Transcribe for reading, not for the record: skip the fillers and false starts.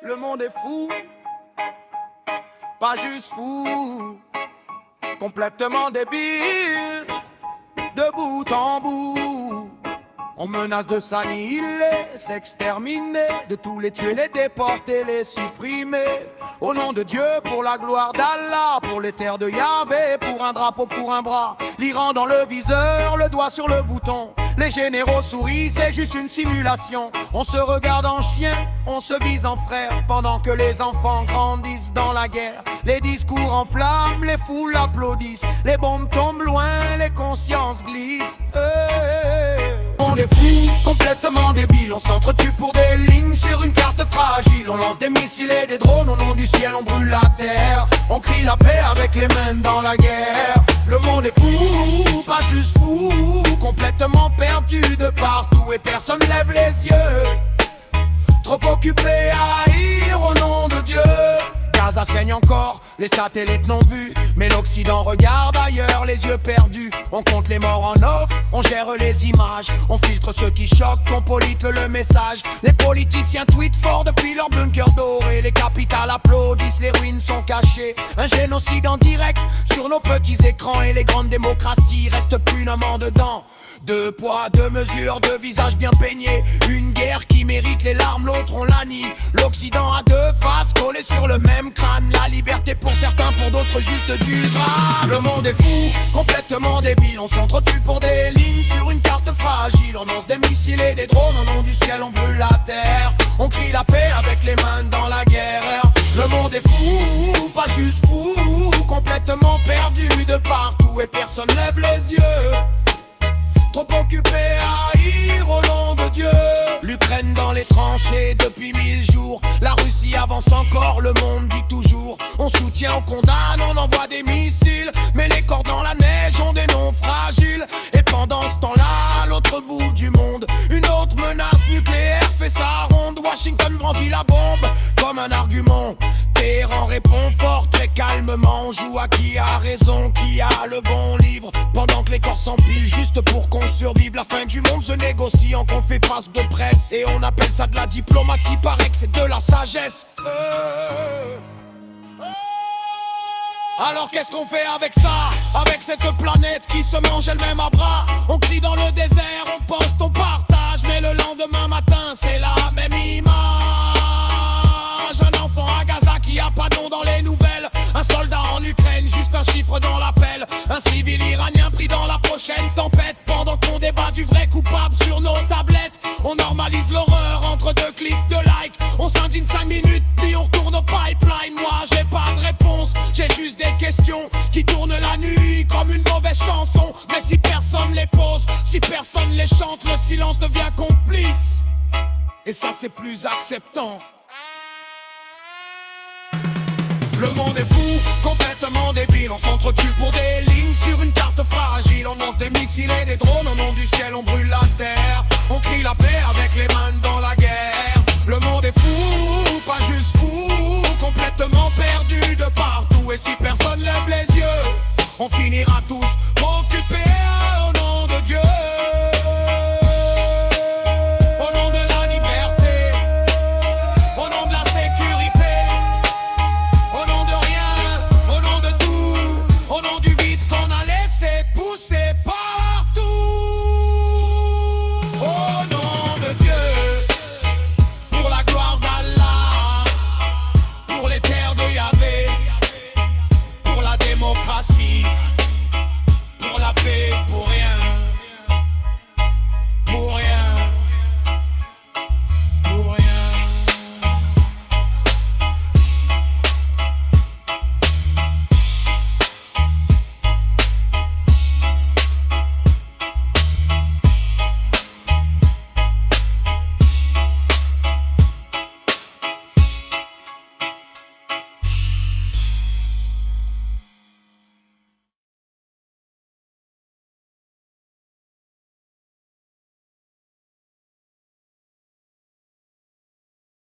Le monde est fou, pas juste fou, complètement débile, de bout en bout. On menace de s'annihiler, s'exterminer, de tous les tuer, les déporter, les supprimer. Au nom de Dieu, pour la gloire d'Allah, pour les terres de Yahvé, pour un drapeau, pour un bras, l'Iran dans le viseur, le doigt sur le bouton. Les généraux sourient, c'est juste une simulation. On se regarde en chien, on se vise en frère, pendant que les enfants grandissent dans la guerre. Les discours en flammes, les foules applaudissent, les bombes tombent loin, les consciences glissent. On est fou, complètement débile, on s'entretue pour des lignes sur une carte fragile. On lance des missiles et des drones au nom du ciel, on brûle la terre. On crie la paix avec les mains dans la guerre. Le monde est fou, pas juste fou, complètement perdu de partout et personne lève les yeux. Trop occupé à haïr au nom de Dieu. Gaza saigne encore, les satellites non vus, mais l'Occident regarde ailleurs, les yeux perdus. On compte les morts en off, on gère les images, on filtre ceux qui choquent, on polite le message. Les politiciens tweetent fort depuis leur bunker doré, les capitales applaudissent, les ruines sont cachées. Un génocide en direct sur nos petits écrans, et les grandes démocraties restent punemment dedans. Deux poids, deux mesures, deux visages bien peignés. Une guerre qui mérite les larmes, l'autre on la nie. L'Occident a deux faces collées sur le même crâne. La liberté pour certains, pour d'autres juste du drame. Le monde est fou, complètement débile. On s'entretue pour des lignes sur une carte fragile. On lance des missiles et des drones au nom du ciel, on brûle la terre. On crie la paix avec les mains dans la guerre. Le monde est fou, pas juste fou, complètement perdu de partout et personne lève les yeux. Trop occupé à haïr au nom de Dieu. L'Ukraine dans les tranchées depuis 1000 jours. La Russie avance encore, le monde dit toujours. On soutient, on condamne, on envoie des missiles. Mais les corps dans la neige ont des noms fragiles. Et pendant ce temps-là, à l'autre bout du monde, une autre menace nucléaire fait sa ronde. Washington brandit la bombe comme un argument. Téhéran répond fort, très calmement. On joue à qui a raison, qui a le bon livre. Pendant que les corps s'empilent juste pour qu'on survive. La fin du monde se négocie en conférence de presse. Et on appelle ça de la diplomatie, paraît que c'est de la sagesse. Alors qu'est-ce qu'on fait avec ça? Avec cette planète qui se mange elle-même à bras. On crie dans le désert, on poste, on partage. Mais le lendemain matin, c'est la même image. Un enfant à Gaza qui a pas d'eau dans les nouvelles. Un soldat en Ukraine, juste un chiffre dans l'appel. Un civil iranien pris dans la prochaine tempête. Pendant qu'on débat du vrai coupable sur nos tablettes. On normalise l'horreur entre deux clics de like. On s'indigne 5 minutes, puis on retourne au pipeline. Moi j'ai pas de réponse, j'ai juste des questions qui tournent la nuit comme une mauvaise chanson. Mais si personne les pose, si personne les chante, le silence devient complice. Et ça c'est plus acceptant. Le monde est fou, complètement débile. On s'entretue pour des lignes sur une carte fragile. On lance des missiles et des drones au nom du ciel, on brûle la terre. On crie la paix avec les mains dans la guerre. Le monde est fou, pas juste fou, complètement perdu de partout. Et si personne lève les yeux, on finira tous